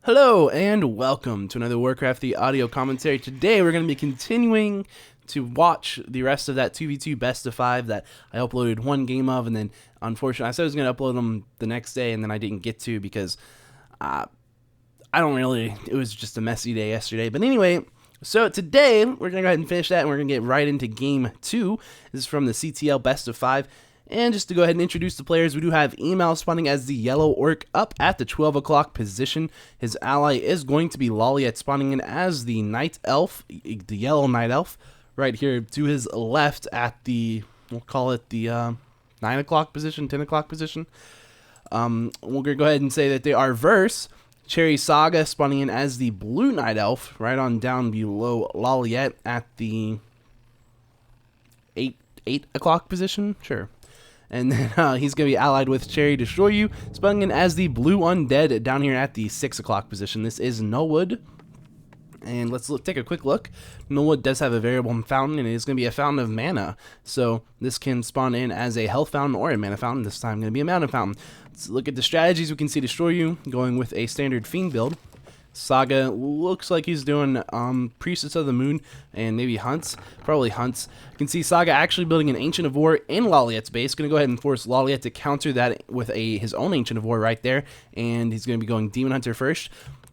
Hello and welcome to another Warcraft III audio commentary. Today we're going to be continuing to watch the rest of that 2v2 best of 5 that I uploaded one game of, and then unfortunately I said I was going to upload them the next day and then I didn't get to because it was just a messy day yesterday. But anyway, so today we're going to go ahead and finish that and we're going to get right into game 2. This is from the CTL best of 5. And just to go ahead and introduce the players, we do have eMaL spawning as the yellow orc up at the 12 o'clock position. His ally is going to be LawLiet spawning in as the night elf, the yellow night elf, right here to his left at the, we'll call it the 9 o'clock position, 10 o'clock position. We're going to go ahead and say that they are verse. Cherry SAGA spawning in as the blue night elf, right on down below LawLiet at the 8 o'clock position, sure. And then he's going to be allied with Cherry Destroyu, spawning in as the blue undead down here at the 6 o'clock position. This is Nullwood. And let's take a quick look. Nullwood does have a variable fountain, and it is going to be a fountain of mana. So this can spawn in as a health fountain or a mana fountain. This time going to be a mana fountain. Let's look at the strategies. We can see Destroyu going with a standard Fiend build. SAGA looks like he's doing Priestess of the Moon and maybe Hunts. Probably Hunts. You can see SAGA actually building an Ancient of War in LawLiet's base. Going to go ahead and force LawLiet to counter that with his own Ancient of War right there. And he's going to be going Demon Hunter first.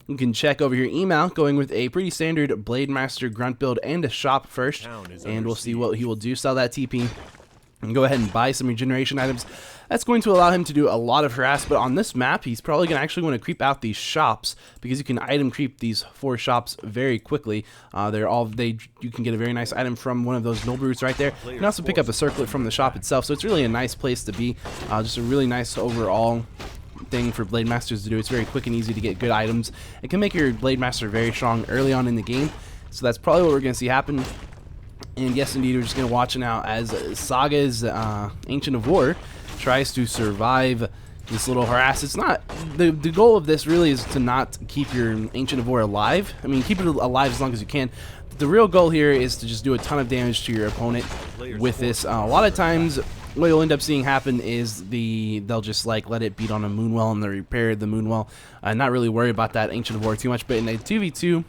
You can check over here eMaL, going with a pretty standard Blade Master Grunt build and a shop first. And we'll see what he will do. Sell that TP. And go ahead and buy some regeneration items. That's going to allow him to do a lot of harass, but on this map, he's probably going to actually want to creep out these shops because you can item creep these 4 shops very quickly. You can get a very nice item from one of those null brutes right there. You can also pick up a circlet from the shop itself, so it's really a nice place to be. Just a really nice overall thing for Blade Masters to do. It's very quick and easy to get good items. It can make your Blade Master very strong early on in the game, so that's probably what we're going to see happen. And yes, indeed, we're just going to watch now as SAGA's Ancient of War tries to survive this little harass. It's not the goal of this really is to not keep your Ancient of War alive. I mean, keep it alive as long as you can. The real goal here is to just do a ton of damage to your opponent with this. A lot of times, what you'll end up seeing happen is they'll just like let it beat on a Moonwell and they repair the Moonwell, not really worry about that Ancient of War too much. But in a 2v2.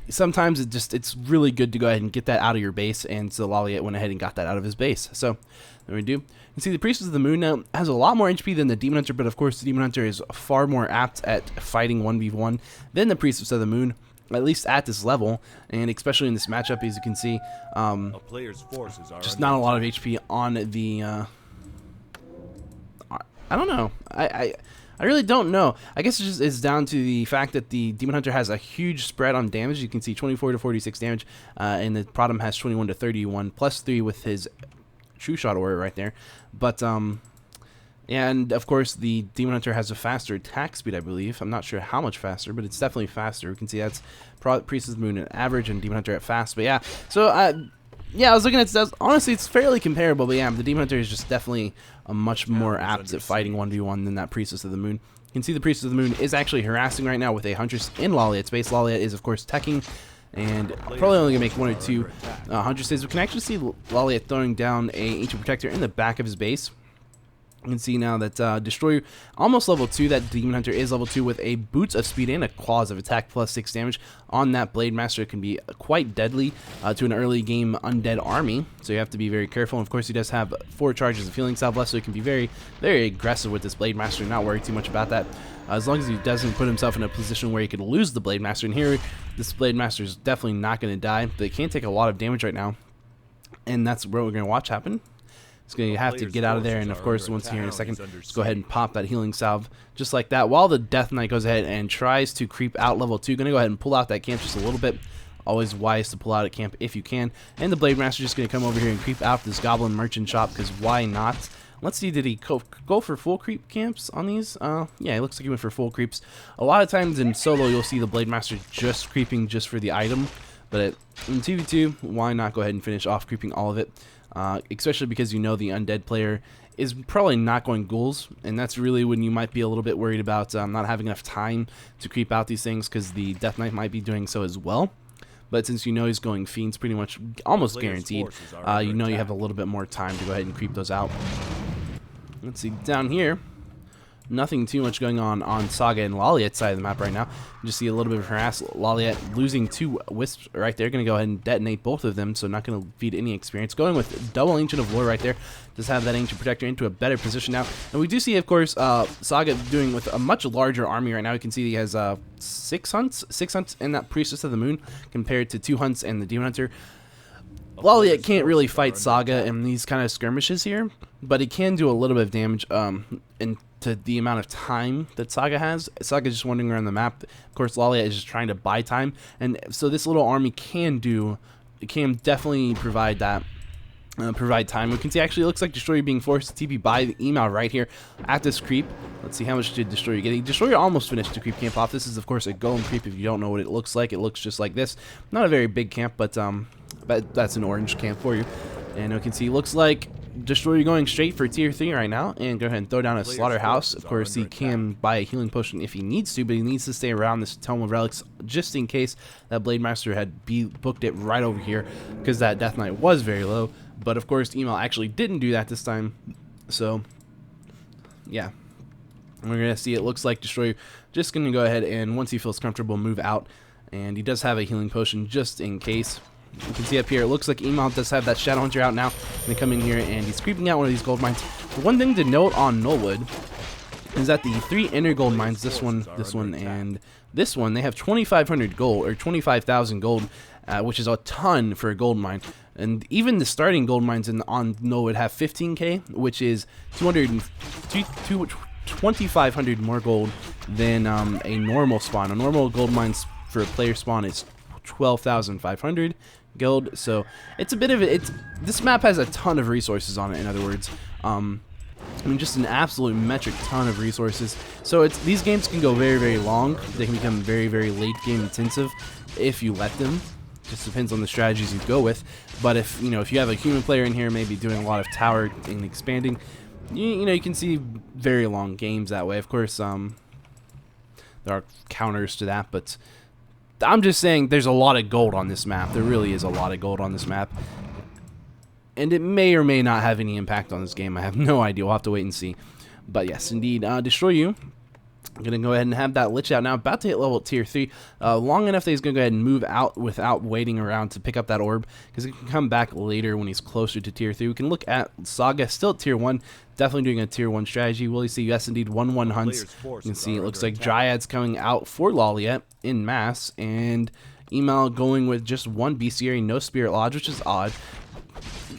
Sometimes it's really good to go ahead and get that out of your base, and so LawLiet went ahead and got that out of his base. So there we do. You can see the Priestess of the Moon now has a lot more HP than the Demon Hunter, but of course the Demon Hunter is far more apt at fighting 1v1 than the Priestess of the Moon, at least at this level, and especially in this matchup, as you can see, just not a lot of HP on the. I don't know. I really don't know. I guess it's down to the fact that the Demon Hunter has a huge spread on damage. You can see 24 to 46 damage, and the Protom has 21 to 31, plus 3 with his True Shot Aura right there. But, and of course, the Demon Hunter has a faster attack speed, I believe. I'm not sure how much faster, but it's definitely faster. We can see that's Priestess of the Moon at average and Demon Hunter at fast. But yeah, so, yeah, I was looking at this. Honestly, it's fairly comparable, but yeah, the Demon Hunter is just definitely a much more apt at fighting 1v1 than that Priestess of the Moon. You can see the Priestess of the Moon is actually harassing right now with a Huntress in LawLiet's base. LawLiet is, of course, teching, and probably only going to make 1 or 2 Huntresses. We can actually see LawLiet throwing down a Ancient Protector in the back of his base. You can see now that Destroyu almost level 2. That Demon Hunter is level 2 with a Boots of Speed and a Claws of Attack plus 6 damage on that Blade Master. It can be quite deadly to an early game undead army, so you have to be very careful. And of course, he does have 4 charges of Healing Salve left, so he can be very, very aggressive with this Blade Master and not worry too much about that. As long as he doesn't put himself in a position where he could lose the Blade Master. And here, this Blade Master is definitely not going to die, but it can take a lot of damage right now, and that's what we're going to watch happen. It's going to have to get out of there, and of course, once here in a second, let's go ahead and pop that Healing Salve just like that, while the Death Knight goes ahead and tries to creep out level 2. Going to go ahead and pull out that camp just a little bit. Always wise to pull out a camp if you can. And the Blade Master just going to come over here and creep out this Goblin Merchant shop, because why not? Let's see, did he go for full creep camps on these? Yeah, it looks like he went for full creeps. A lot of times in solo, you'll see the Blade Master just creeping just for the item, but in 2v2, why not go ahead and finish off creeping all of it? Especially because you know the undead player is probably not going ghouls, and that's really when you might be a little bit worried about not having enough time to creep out these things, because the Death Knight might be doing so as well. But since you know he's going Fiends pretty much almost guaranteed, you know you have a little bit more time to go ahead and creep those out. Let's see, down here, Nothing too much going on SAGA and LawLiet side of the map right now. You just see a little bit of harass. LawLiet losing 2 wisps right there. Going to go ahead and detonate both of them, so not going to feed any experience. Going with double Ancient of Lore right there. Just have that Ancient Protector into a better position now. And we do see, of course, SAGA doing with a much larger army right now. You can see he has 6 hunts in that Priestess of the Moon compared to 2 hunts and the Demon Hunter. LawLiet can't really fight SAGA in these kind of skirmishes here, but he can do a little bit of damage into the amount of time that SAGA has. SAGA is just wandering around the map. Of course, LawLiet is just trying to buy time, and so this little army can definitely provide that. Provide time. We can see actually it looks like Destroyu being forced to TP by the eMaL right here at this creep. Let's see how much did Destroyu get. Destroyu almost finished the creep camp off. This is of course a golem creep. If you don't know what it looks like, it looks just like this. Not a very big camp, but that's an orange camp for you. And we can see looks like Destroyu going straight for tier 3 right now, and go ahead and throw down a slaughterhouse. Of course, he can buy a healing potion if he needs to, but he needs to stay around this Tome of Relics just in case that Blade Master had booked it right over here, because that Death Knight was very low. But of course, eMaL actually didn't do that this time. So, yeah. We're going to see it looks like Destroyu just going to go ahead and, once he feels comfortable, move out. And he does have a healing potion just in case. You can see up here, it looks like eMaL does have that Shadow Hunter out now. And they come in here and he's creeping out one of these gold mines. The one thing to note on Nullwood is that the 3 inner gold mines, this one, and this one, they have 2,500 gold, or 25,000 gold, which is a ton for a gold mine. And even the starting gold mines on Nullwood have 15k, which is 2,500 more gold than a normal spawn. A normal gold mine for a player spawn is 12,500 gold. So it's a bit of it. This map has a ton of resources on it. In other words, I mean, just an absolute metric ton of resources. So these games can go very, very long. They can become very, very late game intensive if you let them. Just depends on the strategies you go with. But if you have a human player in here, maybe doing a lot of tower and expanding, you can see very long games that way. Of course, there are counters to that, but I'm just saying there's a lot of gold on this map. There really is a lot of gold on this map. And it may or may not have any impact on this game. I have no idea. We'll have to wait and see. But yes, indeed, Destroyu. I'm going to go ahead and have that Lich out now. About to hit level tier 3. Long enough that he's going to go ahead and move out without waiting around to pick up that orb, because he can come back later when he's closer to tier 3. We can look at SAGA, still at tier 1. Definitely doing a tier 1 strategy. Will you see? Yes, indeed, 1-1 hunts. You can see it looks like Dryads coming out for LawLiet in mass, and eMaL going with just 1 bestiary, no Spirit Lodge, which is odd.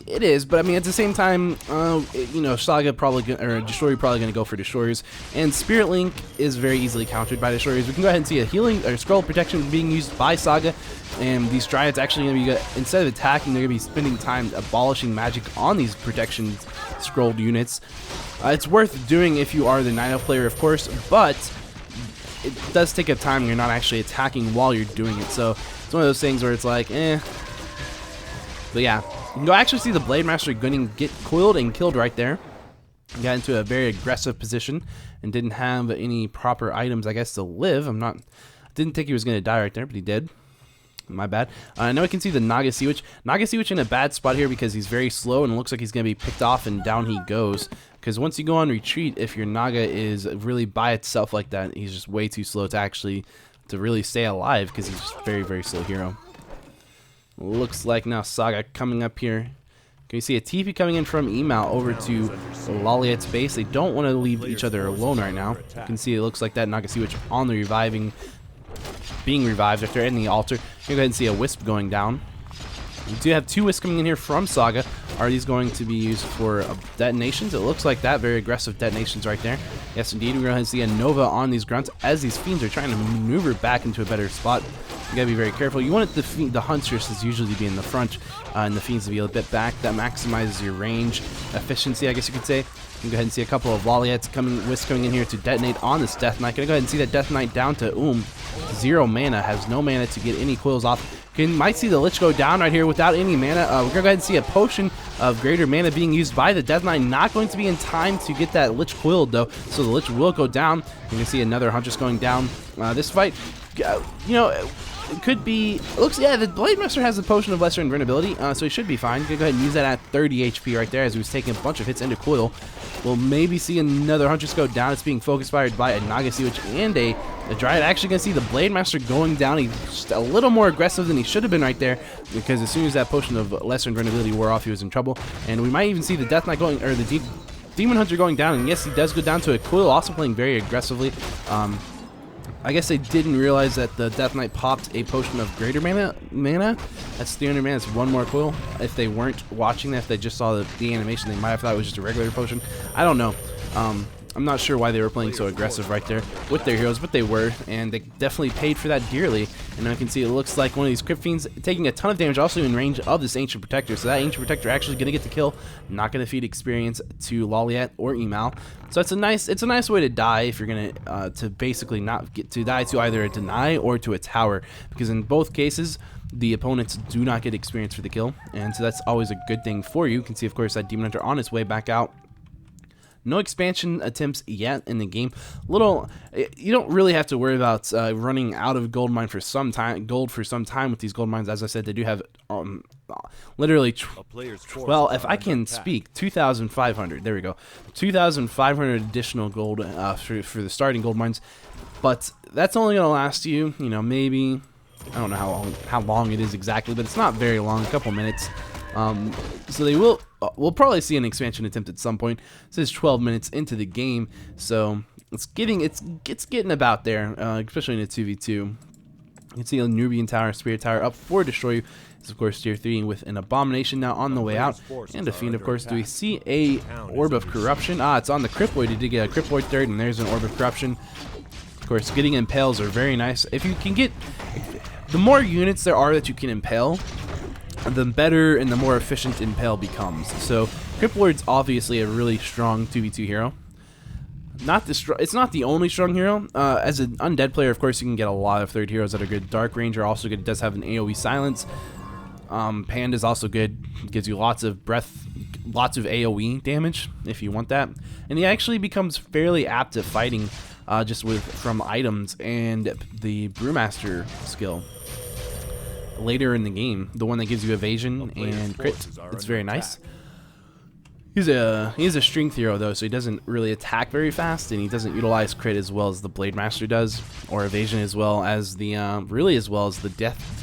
It is, but I mean, at the same time, SAGA probably, or Destroyu probably going to go for Destroyers, and Spirit Link is very easily countered by Destroyers. We can go ahead and see a healing or scroll protection being used by SAGA, and these Dryads actually going to be, instead of attacking, they're going to be spending time abolishing magic on these protection scrolled units. It's worth doing if you are the 9-elf player, of course, but it does take a time. You're not actually attacking while you're doing it, so it's one of those things where it's like, eh. But yeah. You can actually see the Blade Master going to get coiled and killed right there. Got into a very aggressive position and didn't have any proper items, I guess, to live. I didn't think he was going to die right there, but he did. My bad. Now we can see the Naga Sea Witch. Naga Sea Witch in a bad spot here because he's very slow and it looks like he's going to be picked off and down he goes. Because once you go on retreat, if your Naga is really by itself like that, he's just way too slow to really stay alive because he's just a very, very slow hero. Looks like now SAGA coming up here. Can you see a TP coming in from eMaL over to LawLiet's base? They don't want to leave each other alone right now. You can see it looks like that Naga Sea Witch on the being revived after ending the altar. You can go ahead and see a Wisp going down. We do have 2 Wisps coming in here from SAGA. Are these going to be used for detonations? It looks like that. Very aggressive detonations right there. Yes, indeed. We're going to see a Nova on these grunts as these fiends are trying to maneuver back into a better spot. You gotta be very careful. You want the Hunters to usually be in the front and the fiends to be a bit back. That maximizes your range efficiency, I guess you could say. You can go ahead and see a couple of LawLiets Wisps coming in here to detonate on this Death Knight. Gonna go ahead and see that Death Knight down to 0 mana. Has no mana to get any coils off. Might see the Lich go down right here without any mana. We're gonna go ahead and see a potion of greater mana being used by the Death Knight. Not going to be in time to get that Lich coiled though, so the Lich will go down. You can see another Huntress going down. This fight, it could be. Looks, yeah, the Blade Master has the potion of lesser invulnerability, so he should be fine. Go ahead and use that at 30 HP right there as he was taking a bunch of hits into Coil. We'll maybe see another Huntress go down. It's being focus fired by a Naga Sea and a Dryad. Actually going to see the Blade Master going down. He's just a little more aggressive than he should have been right there, because as soon as that potion of lesser invulnerability wore off, he was in trouble. And we might even see the Death Knight going, or the Demon Hunter going down. And yes, he does go down to a Coil, also playing very aggressively. I guess they didn't realize that the Death Knight popped a potion of greater mana. That's 300 mana. It's one more Coil. If they weren't watching that, if they just saw the animation, they might have thought it was just a regular potion. I don't know. I'm not sure why they were playing so aggressive right there with their heroes, but they were, and they definitely paid for that dearly. And I can see it looks like one of these Crypt Fiends taking a ton of damage, also in range of this Ancient Protector. So that Ancient Protector actually going to get the kill, not going to feed experience to LawLiet or eMaL. So it's a nice way to die if you're going to basically not get to die to either a deny or to a tower, because in both cases the opponents do not get experience for the kill, and so that's always a good thing for you. You can see, of course, that Demon Hunter on its way back out. No expansion attempts yet in the game. You don't really have to worry about running out of gold for some time with these gold mines. As I said, they do have literally well, if I can speak, 2,500. There we go, 2,500 additional gold for the starting gold mines. But that's only gonna last you, maybe, I don't know how long it is exactly, but it's not very long, a couple minutes. So we'll probably see an expansion attempt at some point. This is 12 minutes into the game, so it's getting about there, especially in a 2v2. You can see a Nubian Tower, Spirit Tower up for Destroyu. It's of course tier 3 with an Abomination now on the way out, and a Fiend, of course. Do we see a Orb of Corruption? It's on the Cryptoid. He did get a Cryptoid third, and there's an Orb of Corruption. Of course, getting impales are very nice. If you can get, the more units there are that you can impale, the better and the more efficient impale becomes. So Cryptlord's obviously a really strong 2v2 hero. It's not the only strong hero. As an undead player, of course, you can get a lot of third heroes that are good. Dark Ranger also good. It does have an AoE silence. Panda's also good. It gives you lots of breath, lots of AoE damage if you want that. And he actually becomes fairly apt at fighting just from items and the Brewmaster skill later in the game, the one that gives you evasion and crit. It's very nice. He's a strength hero though, so he doesn't really attack very fast, and he doesn't utilize crit as well as the Blade Master does, or evasion as well as the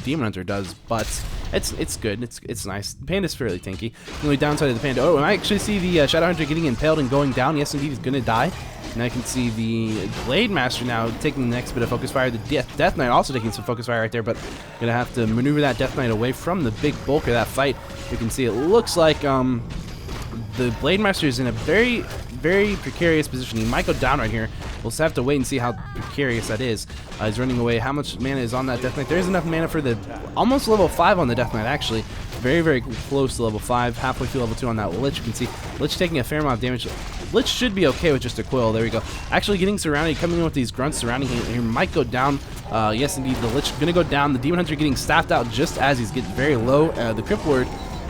Demon Hunter does. But it's good. It's nice. The Panda's fairly tanky. The only downside of the Panda. Oh, and I actually see the Shadow Hunter getting impaled and going down. Yes, indeed, he's gonna die. And I can see the Blade Master now taking the next bit of focus fire. The Death Knight also taking some focus fire right there, but gonna have to maneuver that Death Knight away from the big bulk of that fight. You can see it looks like the Blade Master is in a very, very precarious position. He might go down right here. We'll just have to wait and see how precarious that is. He's running away. How much mana is on that Death Knight? There is enough mana for the almost level 5 on the Death Knight, actually. Very, very close to level 5. Halfway through level 2 on that Lich. You can see Lich taking a fair amount of damage. Lich should be okay with just a Coil. There we go. Actually getting surrounded, coming in with these grunts surrounding him. He might go down. Yes, indeed, the Lich going to go down. The Demon Hunter getting staffed out just as he's getting very low. The Crypt Lord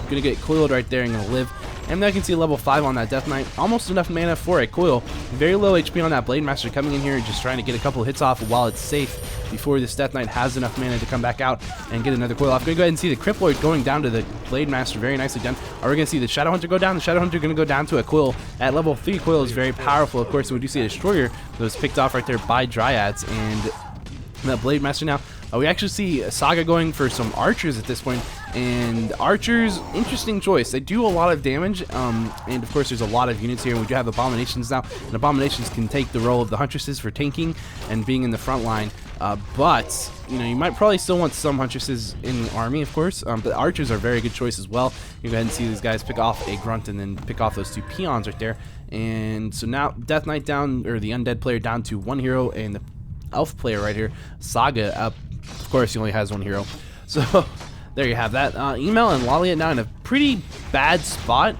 going to get coiled right there and going to live. And now you can see level 5 on that Death Knight. Almost enough mana for a coil. Very low HP on that Blade Master coming in here, just trying to get a couple of hits off while it's safe before this Death Knight has enough mana to come back out and get another coil off. Going to go ahead and see the Crypt Lord going down to the Blade Master. Very nicely done. Are we going to see the Shadow Hunter go down? The Shadow Hunter going to go down to a coil. At level 3, coil is very powerful. Of course, we do see a Destroyer that was picked off right there by Dryads. And that Blade Master now. We actually see Saga going for some archers at this point, and archers, interesting choice. They do a lot of damage, and of course there's a lot of units here. We do have abominations now, and abominations can take the role of the huntresses for tanking and being in the front line. But you might probably still want some huntresses in the army, of course. But archers are a very good choice as well. You go ahead and see these guys pick off a grunt and then pick off those 2 peons right there. And so now Death Knight down, or the undead player down to 1 hero, and the elf player right here, Saga, up. Of course, he only has 1 hero. So there you have that. eMaL and LawLiet now in a pretty bad spot.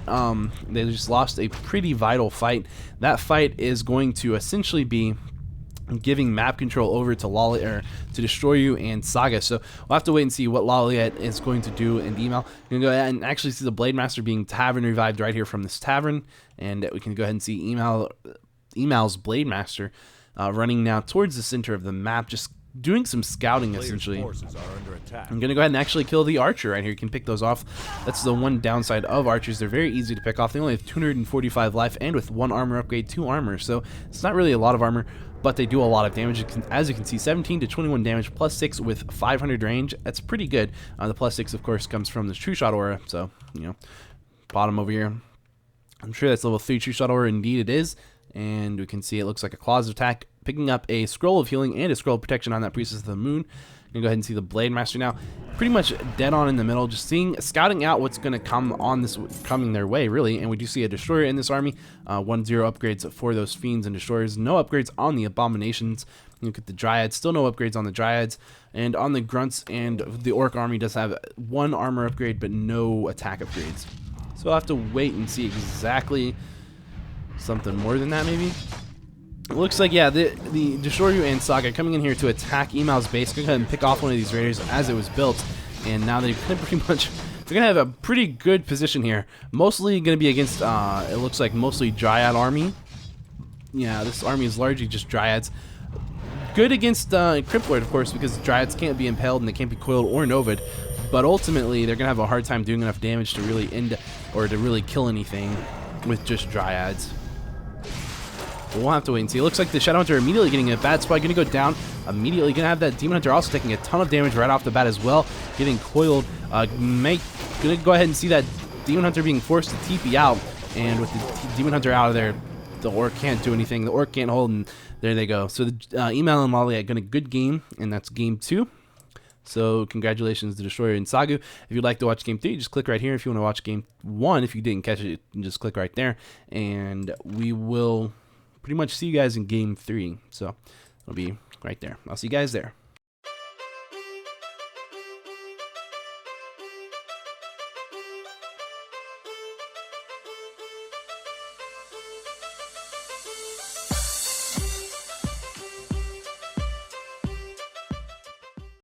They just lost a pretty vital fight. That fight is going to essentially be giving map control over to LawLiet, or to Destroyu and Saga. So we'll have to wait and see what LawLiet is going to do in eMaL. We're going to go ahead and actually see the Blade Master being tavern revived right here from this tavern, and we can go ahead and see eMaL's Blade Master running now towards the center of the map, just doing some scouting essentially. I'm gonna go ahead and actually kill the archer right here. You can pick those off. That's the one downside of archers. They're very easy to pick off. They only have 245 life, and with 1 armor upgrade, 2 armor. So it's not really a lot of armor, but they do a lot of damage. As you can see, 17 to 21 damage, plus 6 with 500 range. That's pretty good. The plus 6, of course, comes from the True Shot aura. So, you know, bottom over here. I'm sure that's level 3 True Shot aura. Indeed it is. And we can see it looks like a Claws of Attack, picking up a Scroll of Healing and a Scroll of Protection on that Priestess of the Moon. I'm gonna go ahead and see the Blade Master now. Pretty much dead on in the middle, just scouting out what's gonna come on this, coming their way, really. And we do see a Destroyer in this army. 1-0 upgrades for those Fiends and Destroyers. No upgrades on the Abominations. Look at the Dryads, still no upgrades on the Dryads. And on the Grunts, and the Orc army does have 1 armor upgrade, but no attack upgrades. So I'll have to wait and see exactly something more than that, maybe. It looks like, yeah, the Destroyu and Saga coming in here to attack eMaL's base. Go ahead and pick off one of these raiders as it was built, and now they're pretty much, they're gonna have a pretty good position here. Mostly gonna be against, it looks like mostly Dryad army. Yeah, this army is largely just Dryads. Good against Cryptlord, of course, because Dryads can't be impaled and they can't be coiled or novad. But ultimately, they're gonna have a hard time doing enough damage to really end or to really kill anything with just Dryads. We'll have to wait and see. It looks like the Shadowhunter immediately getting a bad spot, going to go down. Immediately going to have that Demon Hunter also taking a ton of damage right off the bat as well, getting coiled. Going to go ahead and see that Demon Hunter being forced to TP out, and with the Demon Hunter out of there, the Orc can't do anything. The Orc can't hold, and there they go. So the eMaL and LawLiet got a good game, and that's game 2. So congratulations to Destroyu and Saga. If you'd like to watch game 3, just click right here. If you want to watch game 1, if you didn't catch it, just click right there, and we will pretty much see you guys in game 3. So it'll be right there. I'll see you guys there.